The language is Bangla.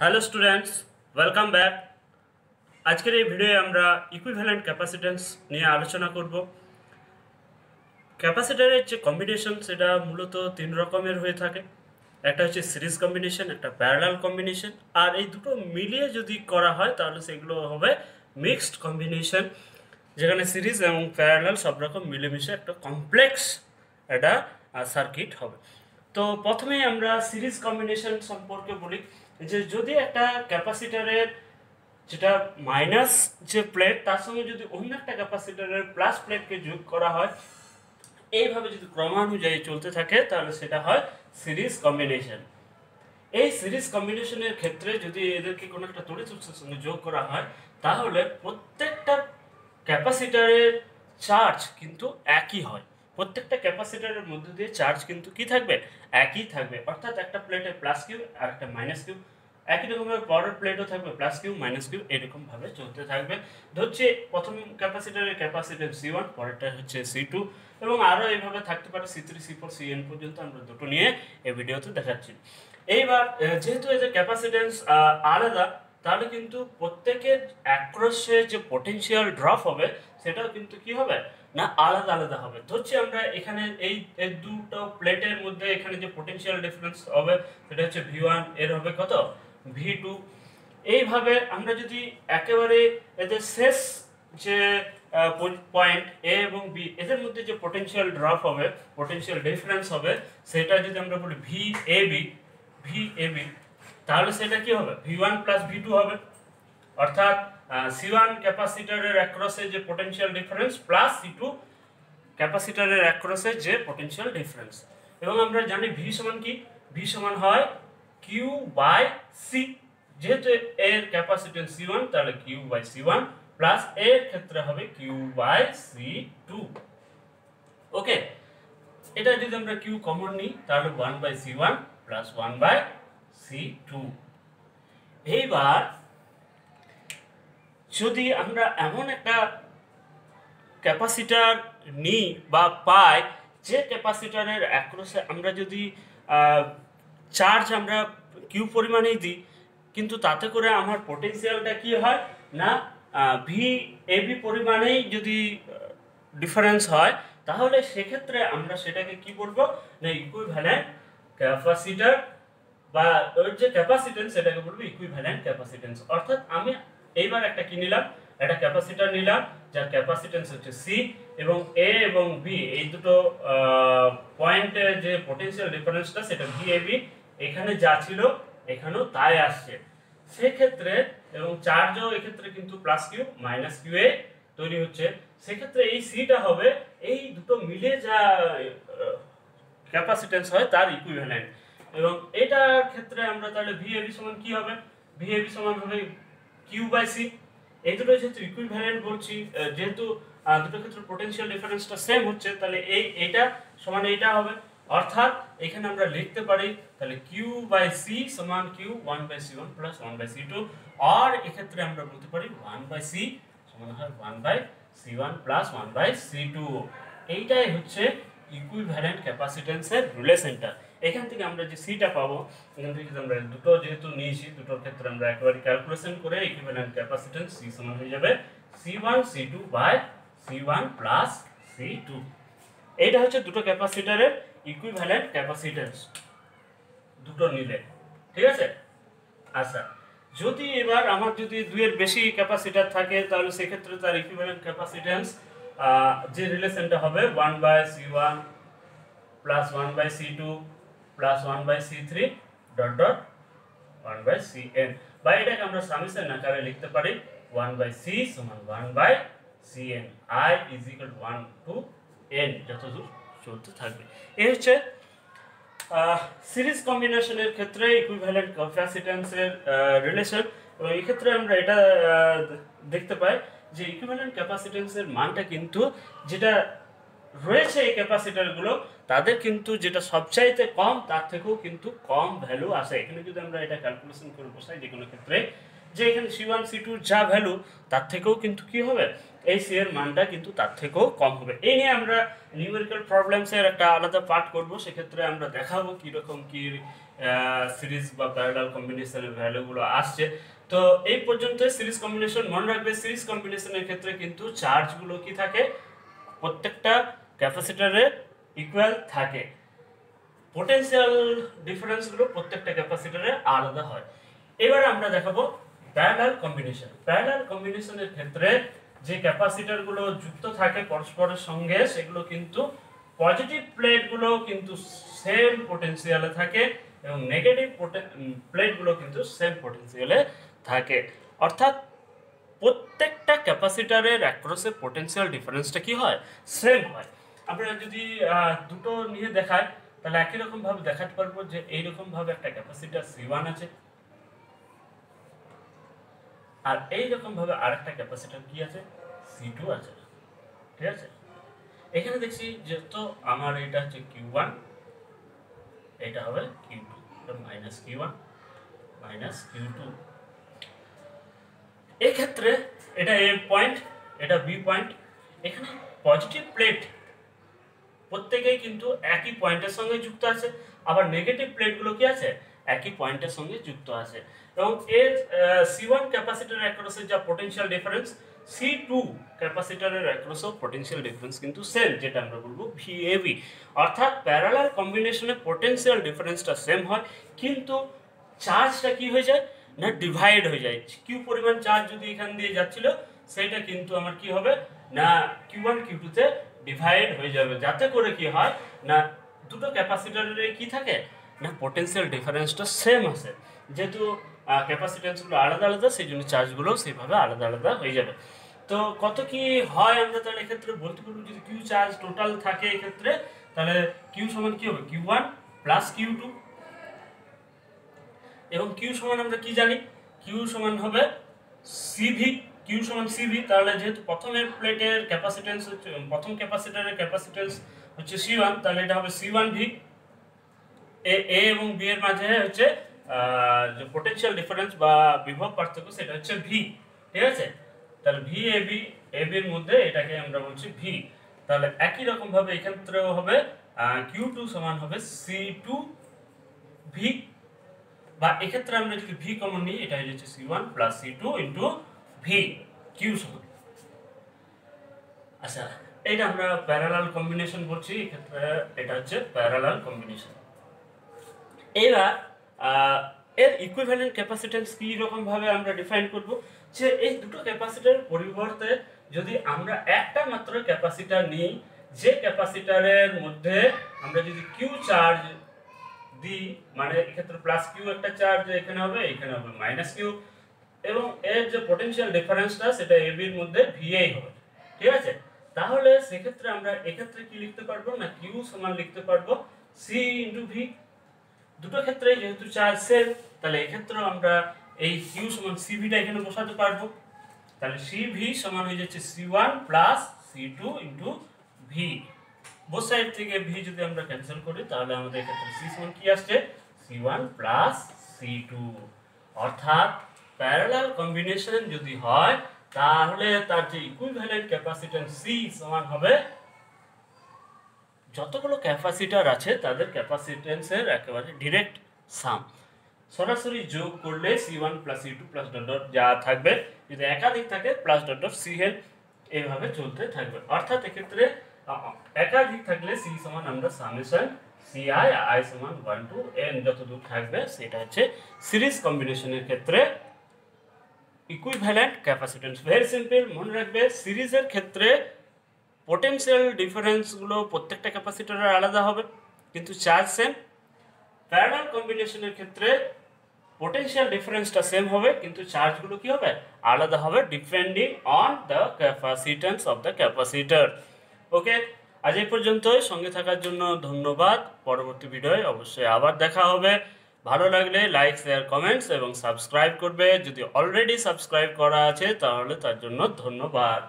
Hello students, welcome back. আজকের এই ভিডিওয়ে আমরা ইকুইভ্যালেন্ট ক্যাপাসিট্যান্স নিয়ে আলোচনা করব। ক্যাপাসিটরের যে কম্বিনেশন সেটা মূলত তিন রকমের হয়ে থাকে। একটা হচ্ছে সিরিজ কম্বিনেশন, একটা প্যারালাল কম্বিনেশন, আর এই দুটো মিলিয়ে যদি করা হয় তাহলে সেগুলো হবে মিক্সড কম্বিনেশন, যেখানে সিরিজ এবং প্যারালাল সব রকম মিলেমিশে একটা কমপ্লেক্স একটা সার্কিট হবে। তো প্রথমেই আমরা সিরিজ কম্বিনেশন সম্পর্কে বলি যে যদি একটা ক্যাপাসিটরের যেটা মাইনাস যে প্লেট তার সঙ্গে যদি অন্য একটা ক্যাপাসিটরের প্লাস প্লেটকে যোগ করা হয়, এইভাবে যদি ক্রমানুযায়ী চলতে থাকে তাহলে সেটা হয় সিরিজ কম্বিনেশন। এই সিরিজ কম্বিনেশনের ক্ষেত্রে যদি এদেরকে কোনো একটা তড়িৎ উৎসের সঙ্গে যোগ করা হয় তাহলে প্রত্যেকটা ক্যাপাসিটরের চার্জ কিন্তু একই হয়। প্রত্যেকটা ক্যাপাসিটরের মধ্যে দিয়ে চার্জ কিন্তু কি থাকবে, একই থাকবে। অর্থাৎ একটা প্লেটে প্লাস কিউ আর একটা মাইনাস কিউ, একই রকমভাবে পরের প্লেটও থাকবে প্লাস কিউ মাইনাস কিউ, এরকম ভাবে চলতে থাকবে। ধরছে প্রথম ক্যাপাসিটরের ক্যাপাসিটেন্স C1, পরেরটা হচ্ছে C2, এবং আরও এইভাবে থাকতে পারে C3, C4, Cn পর্যন্ত। আমরা দুটো নিয়ে এই ভিডিওতে দেখাচ্ছি। এইবার যেহেতু এদের ক্যাপাসিটেন্স আলাদা, তাহলে কিন্তু প্রত্যেকের অ্যাক্রসে যে পোটেনশিয়াল ড্রপ হবে সেটাও কিন্তু কি হবে না, আলাদা আলাদা হবে। ধরছি আমরা এখানে এই দুটো প্লেটের মধ্যে এখানে যে পোটেনশিয়াল ডিফারেন্স হবে সেটা হচ্ছে V1, এর হবে কত V2। এইভাবে আমরা যদি একেবারে এদের শেষ যে পয়েন্ট এ এবং বি, এদের মধ্যে যে পোটেনশিয়াল ড্রপ হবে, পোটেনশিয়াল ডিফারেন্স হবে, সেটা যদি আমরা বলি VAB, তাহলে সেটা কি হবে V1 প্লাস V2 হবে। অর্থাৎ C1 ক্যাপাসিটরের অ্যাক্রসে যে পোটেনশিয়াল ডিফারেন্স প্লাস C2 ক্যাপাসিটরের অ্যাক্রসে যে পোটেনশিয়াল ডিফারেন্স। এবং আমরা জানি V সমান কি, V সমান হয় Q বাই C। যেহেতু এর ক্যাপাসিটেন্স C1 তাহলে Q বাই C1 প্লাস এর ক্ষেত্রে হবে Q বাই C2। ওকে, এটা যদি আমরা Q কমন নিই তাহলে 1 by C1 plus 1 by C2। এইবার যদি আমরা এমন একটা ক্যাপাসিটর নিই বা পাই যে ক্যাপাসিটরের অ্যাক্রসে আমরা যদি চার্জ আমরা কিউ পরিমাণেই দিই, কিন্তু তাতে করে আমার পোটেনশিয়ালটা কি হয় না VAB পরিমাণেই যদি ডিফারেন্স হয়, তাহলে সেক্ষেত্রে আমরা সেটাকে কি বলবো না ইকুইভ্যালেন্ট ক্যাপাসিটর, বা ওর যে ক্যাপাসিটেন্স সেটাকে বলবো ইকুইভ্যালেন্ট ক্যাপাসিটেন্স। অর্থাৎ আমি এইবার একটা কি নিলাম, একটা ক্যাপাসিটর নিলাম যার ক্যাপাসিটেন্স হচ্ছে C, এবং A এবং B এই দুটো পয়েন্টের যে পোটেনশিয়াল ডিফারেন্সটা সেটা VAB, এখানে যা ছিল এখানেও তাই আসছে সেক্ষেত্রে, এবং চার্জও এক্ষেত্রে কিন্তু প্লাস কিউ মাইনাস কিউ এ তৈরি হচ্ছে। সেক্ষেত্রে এই সিটা হবে এই দুটো মিলে যা ক্যাপাসিটেন্স হয় তার ইকুইভ্যালেন্ট। এবং এটার ক্ষেত্রে আমরা তাহলে VAB সমান কি হবে, VAB সমান হবে Q বাই C। এই দুটো যেহেতু ইকুইভ্যালেন্ট বলছি, যেহেতু দুটো ক্ষেত্রে পোটেনশিয়াল ডিফারেন্সটা সেম হচ্ছে, তাহলে এইটা সমান এইটা হবে। অর্থাৎ এখানে আমরা লিখতে পারি তাহলে Q বাই C সমান Q 1 by C1 plus 1 by C2, আর এক্ষেত্রে আমরা বলতে পারি 1 বাই C সমান হয় 1 by C1 plus 1 by C2। এইটাই হচ্ছে ইকুইভ্যালেন্ট ক্যাপাসিটেন্সের রিলেশনটা। এখান থেকে আমরা যে সিটা পাবো, এখান থেকে আমরা দুটো যেহেতু নিয়েছি, দুটোর ক্ষেত্রে আমরা একেবারে ক্যালকুলেশন করে ইকুইভ্যালেন্ট ক্যাপাসিটেন্স C সমান হয়ে যাবে C1 C2 by C1 plus C2। এইটা হচ্ছে দুটো ক্যাপাসিটরের ইকুইভ্যালেন্ট ক্যাপাসিটেন্স দুটো নিলে, ঠিক আছে। আচ্ছা, যদি এবার আমার যদি দুইয়ের বেশি ক্যাপাসিটর থাকে তাহলে সেক্ষেত্রে তার ইকুইভ্যালেন্ট ক্যাপাসিটেন্স যে রিলেশনটা হবে 1 by C1 plus 1 by C2 plus 1 by C3 dot dot 1 by Cn, বা এটাকে আমরা সামেশন আকারে লিখতে পারি 1 বাই C সমান 1 by Cn, I is equal 1 to n যতদূর চলতে থাকবে। এই হচ্ছে সিরিজ কম্বিনেশনের ক্ষেত্রে ইকুইভ্যালেন্ট ক্যাপাসিটেন্সের রিলেশন। এবং এই ক্ষেত্রে আমরা এটা দেখতে পাই যে ইকুইভ্যালেন্ট ক্যাপাসিটেন্সের মানটা কিন্তু যেটা রয়েছে এই ক্যাপাসিটরগুলো তাদের কিন্তু যেটা সবচাইতে কম তার থেকেও কিন্তু কম ভ্যালু আসে। এখানে যদি আমরা এটা ক্যালকুলেশন করে বসাই যে কোনো ক্ষেত্রে, যে এখানে C1 C2 যা ভ্যালু তার থেকেও কিন্তু কি হবে এই সি এর মানটা কিন্তু তার থেকেও কম হবে। এই নিয়ে আমরা নিউমেরিক্যাল প্রবলেমসের একটা আলাদা পার্ট করব, সেক্ষেত্রে আমরা দেখাবো কীরকম কী সিরিজ বা প্যারালাল কম্বিনেশনের ভ্যালুগুলো আসছে। তো এই পর্যন্ত সিরিজ কম্বিনেশন মনে রাখবে। সিরিজ কম্বিনেশনের ক্ষেত্রে কিন্তু চার্জগুলো কি থাকে, প্রত্যেকটা ক্যাপাসিটরে ইকুয়াল থাকে, পোটেনশিয়াল ডিফারেন্সগুলো প্রত্যেকটা ক্যাপাসিটরে আলাদা হয়। এবার আমরা দেখাবো প্যারালাল কম্বিনেশন। প্যারালাল কম্বিনেশনের ক্ষেত্রে যে ক্যাপাসিটরগুলো যুক্ত থাকে পরস্পরের সঙ্গে, সেগুলো কিন্তু পজিটিভ প্লেটগুলো কিন্তু সেম পোটেনশিয়ালে থাকে এবং নেগেটিভ প্লেটগুলো কিন্তু সেম পোটেনশিয়ালে থাকে। অর্থাৎ প্রত্যেকটা ক্যাপাসিটরের অ্যাক্রসে পোটেনশিয়াল ডিফারেন্সটা কি হয়, সেম হয়। আমরা যদি দুটো নিয়ে দেখাই তাহলে একই রকম ভাবে দেখাতে পারবো যে এইরকম ভাবে একটা ক্যাপাসিটর C1 আছে, আর এইরকম ভাবে আরেকটা ক্যাপাসিটর কি আছে, C2 আছে। ঠিক আছে, এখানে দেখছি যেহেতু আমার এটা হচ্ছে Q1, এটা হবে Q2, minus Q1 minus Q2। এই ক্ষেত্রে এটা A পয়েন্ট, এটা B পয়েন্ট। এখানে পজিটিভ প্লেট প্রত্যেকেই কিন্তু একই পয়েন্টের সঙ্গে যুক্ত আছে, আবার নেগেটিভ প্লেটগুলো কি আছে, একই পয়েন্টের সঙ্গে যুক্ত আছে। এবং এর C1 ক্যাপাসিটরের অ্যাক্রসে যা পোটেনশিয়াল ডিফারেন্স, C2 ক্যাপাসিটরের অ্যাক্রসও পোটেনশিয়াল ডিফারেন্স কিন্তু সেম, যেটা আমরা বলবো VAB। অর্থাৎ প্যারালাল কম্বিনেশনে পোটেনশিয়াল ডিফারেন্সটা সেম হয়, কিন্তু চার্জটা কি হয়ে যায় না, ডিভাইড হয়ে যায়। কিউ পরিমাণ চার্জ যদি এখান দিয়ে যাচ্ছিল, সেটা কিন্তু আমার কি হবে না, Q1 Q2 তে ডিভাইড হয়ে যাবে, যাতে করে কি হয় না, দুটো ক্যাপাসিটরের কি থাকে না, পোটেনশিয়াল ডিফারেন্সটা সেম আসে। যেহেতু ক্যাপাসিটেন্সগুলো আলাদা আলাদা, সেই জন্য চার্জগুলো সেইভাবে আলাদা আলাদা হয়ে যাবে। তো কত কি হয় আমরা তাহলে এক্ষেত্রে বলতে পারবো, যদি কিউ চার্জ টোটাল থাকে এক্ষেত্রে, তাহলে কিউ সমান কি হবে, Q1 প্লাস Q2। এবং কিউ সমান আমরা কি জানি, কিউ সমান হবে সিভি। কিউ সমান সিভি, তাহলে যেহেতু প্রথমের প্লেটের ক্যাপাসিটেন্স হচ্ছে, প্রথম ক্যাপাসিটরের ক্যাপাসিটেন্স হচ্ছে C1, তাহলে এটা হবে C1V। এ এবং বি এর মাঝে হচ্ছে যে পোটেনশিয়াল ডিফারেন্স বা বিভব পার্থক্য, সেটা হচ্ছে ভি। ঠিক আছে, তাহলে VAB, AB এর মধ্যে এটাকে আমরা বলছি ভি। তাহলে একই রকম ভাবে এক্ষেত্রেও হবে Q2 সমান হবে C2V, বা এক্ষেত্রে আমরা যদি ভি কমন নিই, এটা হয়ে যাচ্ছে C1 plus C2 into V, Q সমান। আচ্ছা, এটা আমরা প্যারালাল কম্বিনেশন বলছি, এক্ষেত্রে এটা হচ্ছে প্যারালাল কম্বিনেশন। এবার এর ইকুইভ্যালেন্ট ক্যাপাসিট্যান্স কি রকম ভাবে আমরা ডিফাইন করব, যে এই দুটো ক্যাপাসিটরের পরিবর্তে যদি আমরা একটা মাত্র ক্যাপাসিটর নিই, যে ক্যাপাসিটরের মধ্যে আমরা যদি কিউ চার্জ দিই, মানে এক্ষেত্রে প্লাস কিউ একটা চার্জ এখানে হবে, এখানে হবে মাইনাস কিউ, এবং এর যে পোটেনশিয়াল ডিফারেন্সটা সেটা এবি এর মধ্যে ভিআই হবে। ঠিক আছে, তাহলে সেক্ষেত্রে আমরা এক্ষেত্রে কি লিখতে পারবো না, কিউ সমান লিখতে পারবো সি ইন্টু ভি। দুটো ক্ষেত্রে যেহেতু চার্জ সেম, তাহলে এক্ষেত্রেও আমরা এই কিউ সমান সিভিটা এখানে বসাতে পারবো। তাহলে সিভি সমান হয়ে যাচ্ছে C1 plus C2 into V. Both side থেকে ভি যদি আমরা ক্যান্সেল করি, তাহলে আমাদের এক্ষেত্রে সি সমান কি আসছে, C1 প্লাস C2। অর্থাৎ প্যারালাল কম্বিনেশন যদি হয়, তাহলে তার যে ইকুইভ্যালেন্ট ক্যাপাসিট্যান্স সি সমান হবে যতগুলো ক্যাপাসিটর আছে তাদের ক্যাপাসিট্যান্সের একেবারে ডিরেক্ট সাম। সরাসরি যোগ করলে C1 plus C2 plus dot dot যা থাকবে, যদি একাধিক থাকে প্লাস ডট ডট CN, এইভাবে চলতে থাকবে। অর্থাৎ এক্ষেত্রে একাধিক থাকলে সি সমান আমরা সামেশন CI I সমান 1 to n যতদূর থাকবে, সেটা হচ্ছে সিরিজ কম্বিনেশনের ক্ষেত্রে ইকুইভ্যালেন্ট ক্যাপাসিট্যান্স। ভেরি সিম্পল, মনে রাখবে সিরিজের ক্ষেত্রে পোটেনশিয়াল ডিফারেন্সগুলো প্রত্যেকটা ক্যাপাসিটরের আলাদা হবে, কিন্তু চার্জ সেম। প্যারালাল কম্বিনেশনের ক্ষেত্রে পোটেনশিয়াল ডিফারেন্সটা সেম হবে, কিন্তু চার্জগুলো কি হবে, আলাদা হবে, depending on the capacitance of the capacitor. Okay, আজ এই পর্যন্তই। সঙ্গে থাকার জন্য ধন্যবাদ। পরবর্তী ভিডিওয় অবশ্যই আবার দেখা হবে। ভালো লাগলে লাইক, শেয়ার, কমেন্টস এবং সাবস্ক্রাইব করবে। যদি অলরেডি সাবস্ক্রাইব করা আছে তাহলে তার জন্য ধন্যবাদ।